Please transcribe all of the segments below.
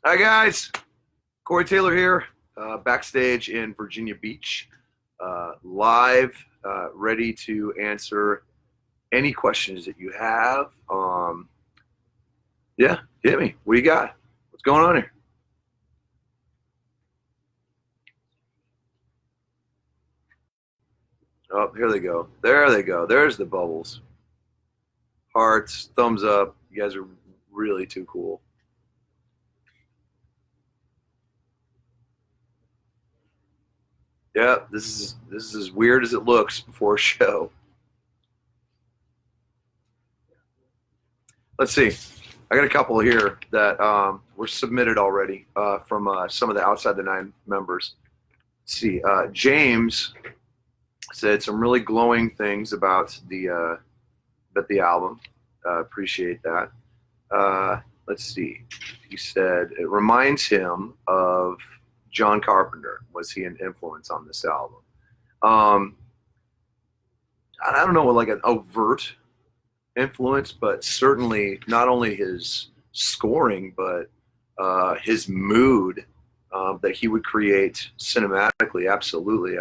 Hi guys, Corey Taylor here, backstage in Virginia Beach, live, ready to answer any questions that you have. Yeah, hit me. What do you got? What's going on here? Oh, here they go. There they go. There's the bubbles. Hearts, thumbs up. You guys are really too cool. Yeah, this is as weird as it looks before a show. Let's see. I got a couple here that were submitted already from some of the outside the nine members. Let's see. James said some really glowing things about the album. Appreciate that. Let's see. He said it reminds him of John Carpenter. Was he an influence on this album? Um, I don't know, like an overt influence, but certainly not only his scoring, but his mood that he would create cinematically. Absolutely.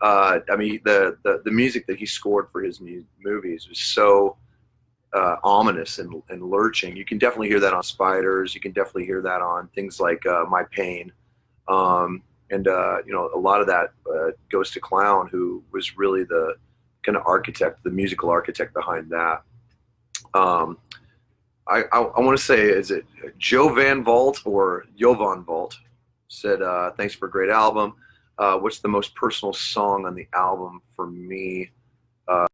The music that he scored for his movies was so ominous and lurching. You can definitely hear that on Spiders. You can definitely hear that on things like My Pain. A lot of that goes to Clown, who was really the kind of architect, the musical architect behind that. Um, I want to say, is it Joe Van Volt or Jovan Volt? Said, thanks for a great album. What's the most personal song on the album for me that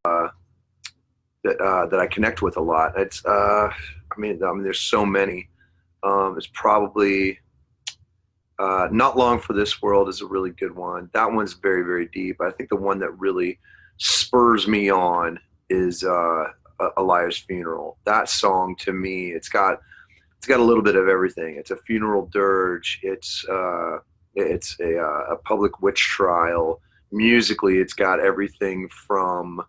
I connect with a lot? There's so many. It's probably Not Long for This World is a really good one. That one's very, very deep. I think the one that really spurs me on is Elias Funeral. That song to me, it's got a little bit of everything. It's a funeral dirge. It's a public witch trial. Musically, it's got everything from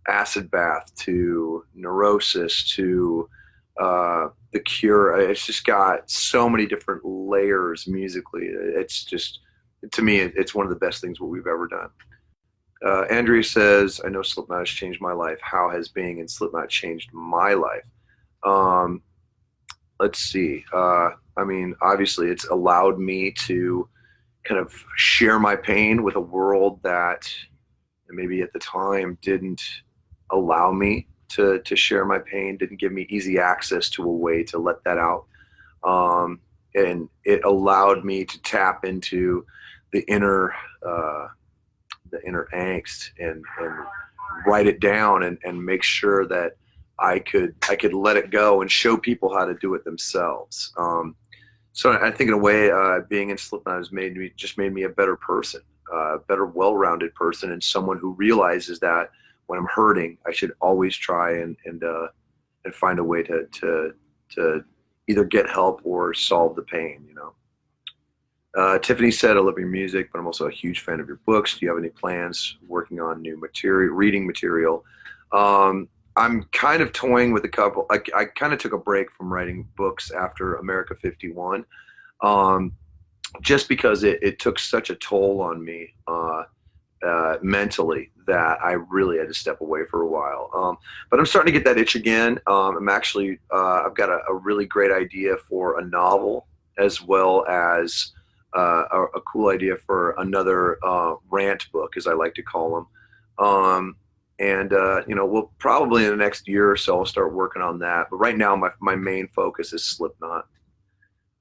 Acid Bath to Neurosis to The Cure. It's just got so many different layers musically. It's just, to me, it's one of the best things what we've ever done. Andrea says, I know Slipknot has changed my life. How has being in Slipknot changed my life? Um, let's see. Obviously, it's allowed me to kind of share my pain with a world that maybe at the time didn't allow me to share my pain, didn't give me easy access to a way to let that out. And it allowed me to tap into the inner uh, the inner angst and write it down and make sure that I could let it go and show people how to do it themselves. So I think in a way, being in Slipknot has made me a better person, a better, well-rounded person, and someone who realizes that when I'm hurting, I should always try and find a way to either get help or solve the pain. Tiffany said, "I love your music, but I'm also a huge fan of your books. Do you have any plans working on new material, reading material?" I'm kind of toying with a couple. I kind of took a break from writing books after America 51, um, just because it took such a toll on me mentally that I really had to step away for a while. But I'm starting to get that itch again. I've got a really great idea for a novel as well as a cool idea for another rant book, as I like to call them. We'll probably in the next year or so I'll start working on that. But right now, my main focus is Slipknot.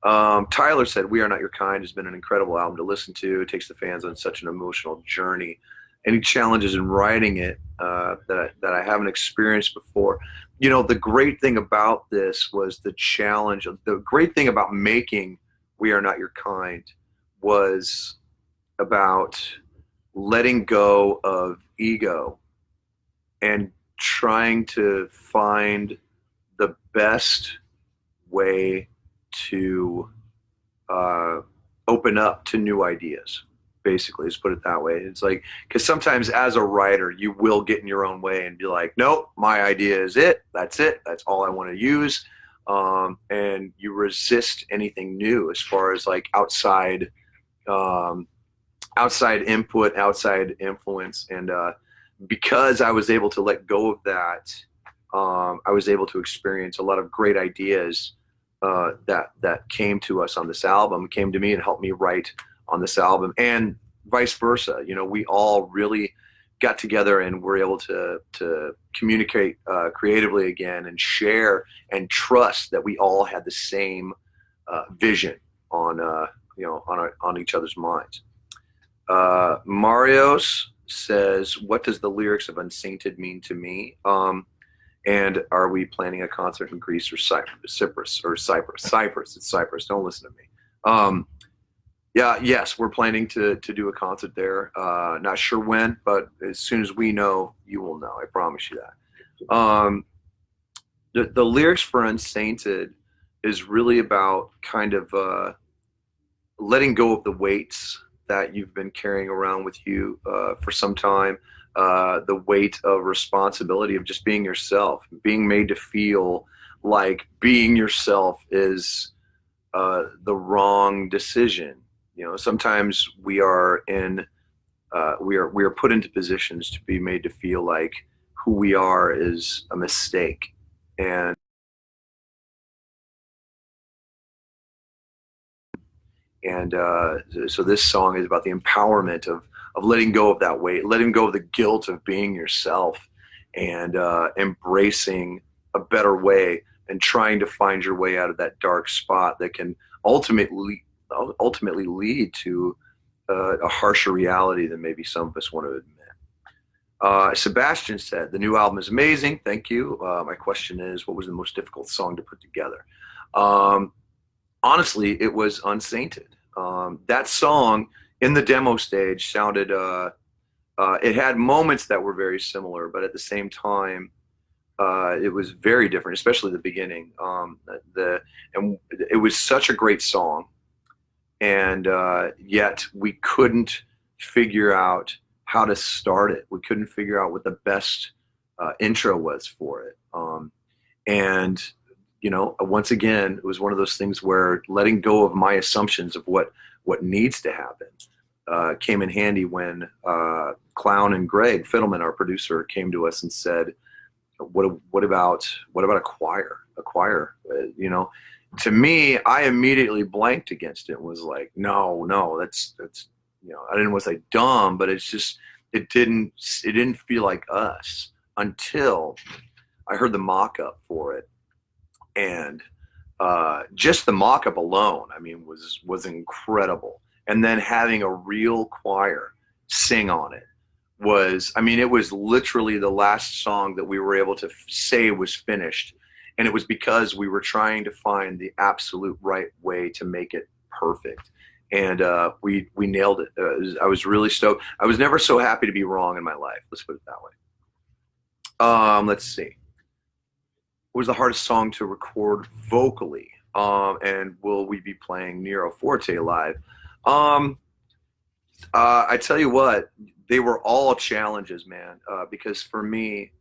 Tyler said, "We Are Not Your Kind" has been an incredible album to listen to. It takes the fans on such an emotional journey. Any challenges in writing it that I haven't experienced before? The great thing about this was the challenge. The great thing about making "We Are Not Your Kind" was about letting go of ego and trying to find the best way to uh, open up to new ideas. Basically, let's put it that way. It's like, because sometimes as a writer, you will get in your own way and be like, nope, my idea is it. That's all I want to use. and you resist anything new as far as like um, outside input, outside influence. And because I was able to let go of that, I was able to experience a lot of great ideas that came to us on this album, came to me and helped me write on this album, and vice versa. You know, we all really got together and were able to communicate creatively again and share and trust that we all had the same vision on on each other's minds. Marios says, "What does the lyrics of Unsainted mean to me? And are we planning a concert in Greece or Cyprus? Cyprus. It's Cyprus. Don't listen to me. Yeah, yes, we're planning to do a concert there. Not sure when, but as soon as we know, you will know. I promise you that." The lyrics for Unsainted is really about kind of letting go of the weights that you've been carrying around with you for some time. The weight of responsibility of just being yourself, being made to feel like being yourself is the wrong decision. You know, sometimes we are put into positions to be made to feel like who we are is a mistake. And so this song is about the empowerment of letting go of that weight, letting go of the guilt of being yourself, and embracing a better way and trying to find your way out of that dark spot that can ultimately lead to a harsher reality than maybe some of us want to admit. Sebastian said, "The new album is amazing. Thank you. My question is, what was the most difficult song to put together?" Honestly, it was Unsainted. That song in the demo stage sounded, it had moments that were very similar, but at the same time, it was very different, especially the beginning. And it was such a great song, and yet we couldn't figure out how to start it. We couldn't figure out what the best intro was for it. And you know, once again, it was one of those things where letting go of my assumptions of what needs to happen came in handy when Clown and Greg Fiddleman, our producer, came to us and said, "What about a choir? A choir?" You know, to me, I immediately blanked against it and was like, "No, that's you know, I didn't want to say dumb, but it's just it didn't feel like us until I heard the mock-up for it." And just the mock-up alone, I mean, was incredible. And then having a real choir sing on it was, I mean, it was literally the last song that we were able to say was finished. And it was because we were trying to find the absolute right way to make it perfect. And we nailed it. I was really stoked. I was never so happy to be wrong in my life. Let's put it that way. Let's see. What was the hardest song to record vocally? And will we be playing Nero Forte live? I tell you what, they were all challenges, man. Because for me,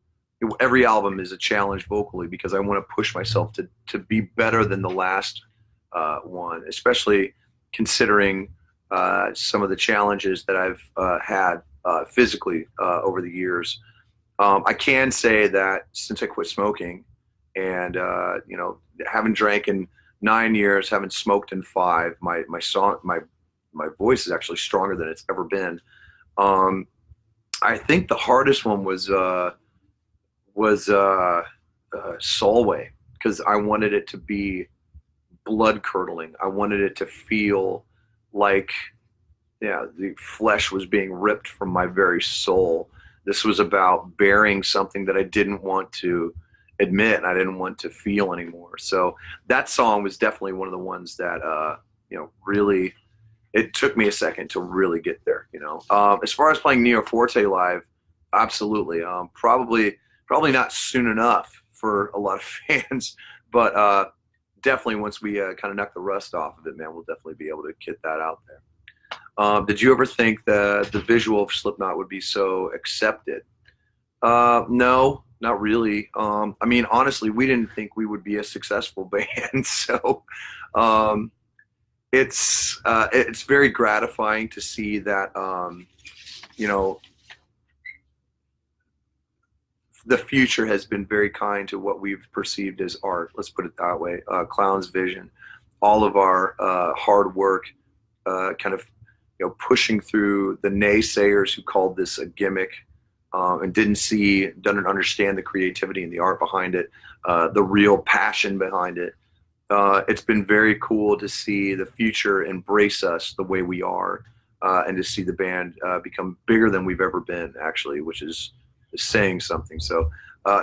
every album is a challenge vocally because I want to push myself to be better than the last one, especially considering some of the challenges that I've had physically over the years. I can say that since I quit smoking, and you know, haven't drank in 9 years, haven't smoked in 5. My voice is actually stronger than it's ever been. I think the hardest one was Solway, because I wanted it to be blood curdling. I wanted it to feel like, yeah, the flesh was being ripped from my very soul. This was about bearing something that I didn't want to admit, I didn't want to feel anymore. So that song was definitely one of the ones that you know, really, it took me a second to really get there. You know, as far as playing Neo Forte live, absolutely. Probably not soon enough for a lot of fans, but definitely once we kind of knock the rust off of it, man, we'll definitely be able to get that out there. Did you ever think that the visual of Slipknot would be so accepted? No. not really. I mean, honestly, we didn't think we would be a successful band, so um, it's very gratifying to see that you know the future has been very kind to what we've perceived as art. Let's put it that way. Clown's vision, all of our hard work, kind of pushing through the naysayers who called this a gimmick and didn't understand the creativity and the art behind it, the real passion behind it. It's been very cool to see the future embrace us the way we are, and to see the band become bigger than we've ever been, actually, which is saying something. So,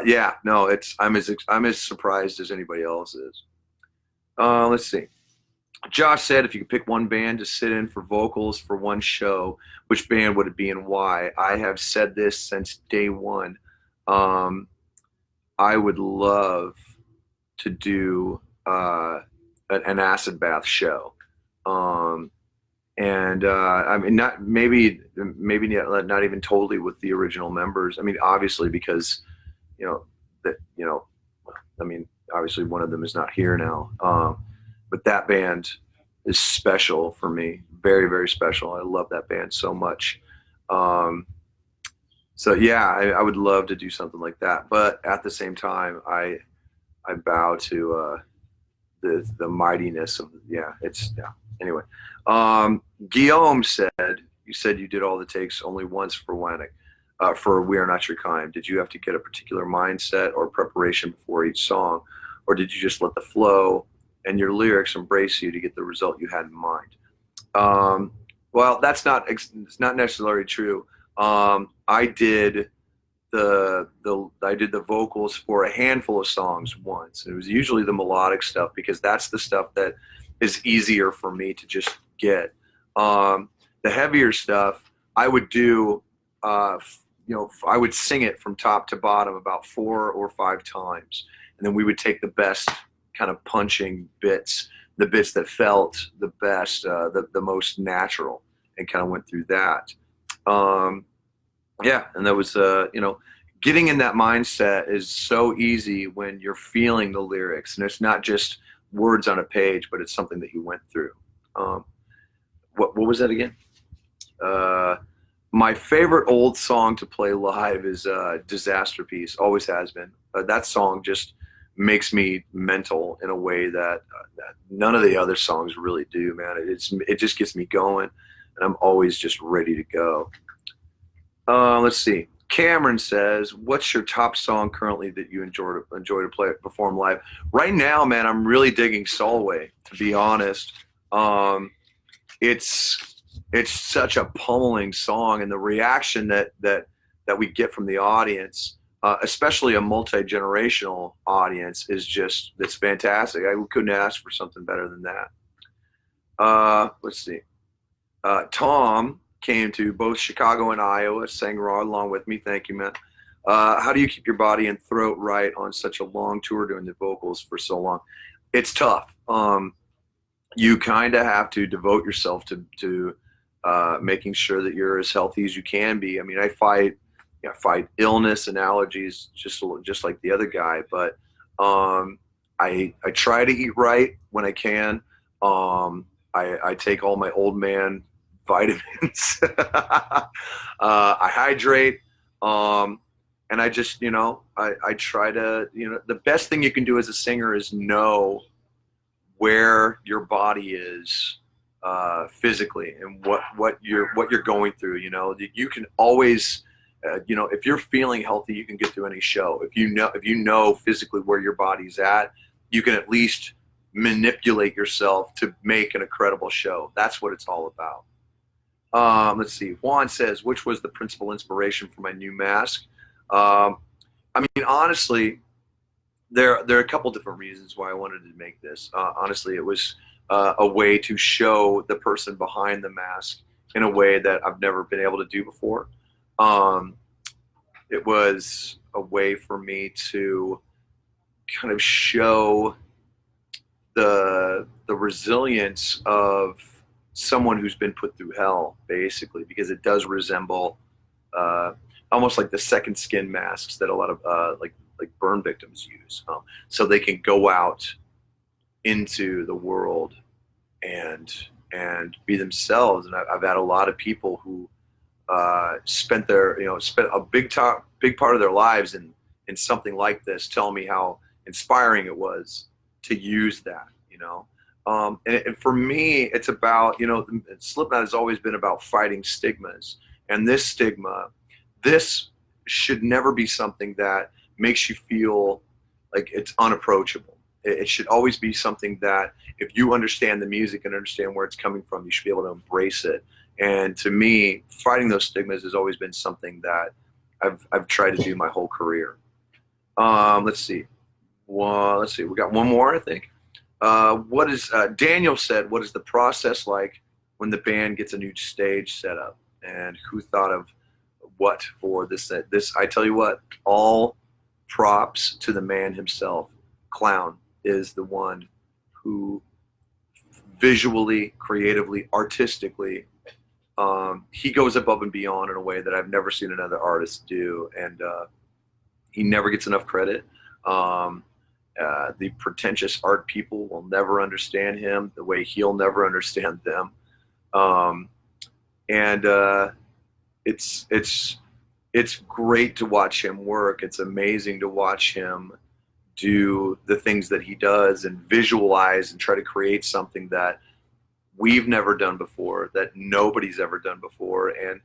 yeah, no, I'm as surprised as anybody else is. Let's see. Josh said, if you could pick one band to sit in for vocals for one show, which band would it be and why? I have said this since day one. Um, I would love to do an acid bath show. Um, and I mean, maybe not even totally with the original members. I mean, obviously because you know that I mean, obviously one of them is not here now, but that band is special for me, very very special. I love that band so much. Um, so yeah, I would love to do something like that, but at the same time, I bow to the mightiness of it's yeah. Anyway, Guillaume said, you said you did all the takes only once for Wannick, for We Are Not Your Kind. Did you have to get a particular mindset or preparation before each song, or did you just let the flow and your lyrics embrace you to get the result you had in mind? Well, it's not necessarily true. I did I did the vocals for a handful of songs once. It was usually the melodic stuff because that's the stuff that is easier for me to just get. The heavier stuff I would do, I would sing it from top to bottom about 4 or 5 times, and then we would take the best kind of punching bits, the bits that felt the best, the most natural, and kind of went through that. Yeah, and that was getting in that mindset is so easy when you're feeling the lyrics, and it's not just words on a page, but it's something that you went through. What was that again? My favorite old song to play live is Disaster Piece, always has been. That song just makes me mental in a way that none of the other songs really do, man. It just gets me going, and I'm always just ready to go. Let's see. Cameron says, "What's your top song currently that you enjoy to perform live?" Right now, man, I'm really digging Solway. To be honest, it's such a pummeling song, and the reaction that we get from the audience, especially a multi-generational audience, it's fantastic. I couldn't ask for something better than that. Let's see. Tom came to both Chicago and Iowa, sang raw along with me. Thank you, man. How do you keep your body and throat right on such a long tour doing the vocals for so long? It's tough. You kind of have to devote yourself to making sure that you're as healthy as you can be. I mean, I fight illness and allergies just like the other guy, but I try to eat right when I can. I take all my old man vitamins. I hydrate, and I just I try to the best thing you can do as a singer is know where your body is physically and what you're going through. You can always if you're feeling healthy, you can get through any show. If you know physically where your body's at, you can at least manipulate yourself to make an incredible show. That's what it's all about. Let's see. Juan says, which was the principal inspiration for my new mask? I mean, honestly, there are a couple different reasons why I wanted to make this. Honestly, it was a way to show the person behind the mask in a way that I've never been able to do before. It was a way for me to kind of show the resilience of someone who's been put through hell, basically, because it does resemble almost like the second skin masks that a lot of like burn victims use, so they can go out into the world and be themselves. And I've had a lot of people who spent a big part of their lives in something like this, tell me how inspiring it was to use that, and for me, it's about, Slipknot has always been about fighting stigmas, and this stigma, this should never be something that makes you feel like it's unapproachable. It should always be something that if you understand the music and understand where it's coming from, you should be able to embrace it. And to me, fighting those stigmas has always been something that I've tried to do my whole career. Let's see. Well, let's see. We got one more, I think. What is Daniel said? What is the process like when the band gets a new stage set up? And who thought of what for this? I tell you what. All props to the man himself. Clown is the one who visually, creatively, artistically, he goes above and beyond in a way that I've never seen another artist do, and he never gets enough credit. The pretentious art people will never understand him the way he'll never understand them, and it's great to watch him work. It's amazing to watch him do the things that he does and visualize and try to create something that we've never done before, that nobody's ever done before, and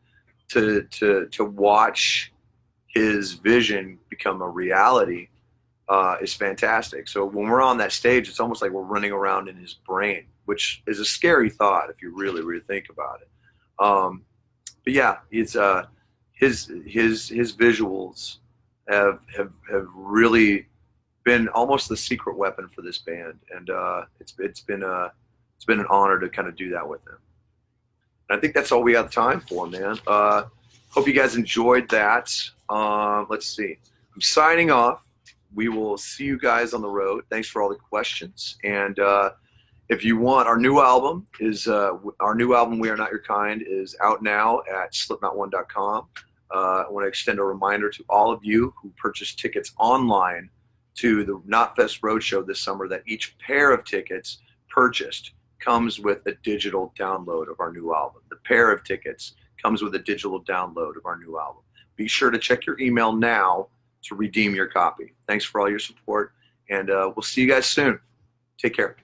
to watch his vision become a reality is fantastic. So when we're on that stage, it's almost like we're running around in his brain, which is a scary thought if you really, really think about it. But yeah, it's his visuals have really been almost the secret weapon for this band, and it's been an honor to kind of do that with him. And I think that's all we have time for, man. Hope you guys enjoyed that. Let's see. I'm signing off. We will see you guys on the road. Thanks for all the questions. And if you want, our new album, We Are Not Your Kind, is out now at slipknot1.com. I want to extend a reminder to all of you who purchased tickets online to the Knotfest Roadshow this summer that each pair of tickets purchased comes with a digital download of our new album. The pair of tickets comes with a digital download of our new album. Be sure to check your email now to redeem your copy. Thanks for all your support, and we'll see you guys soon. Take care.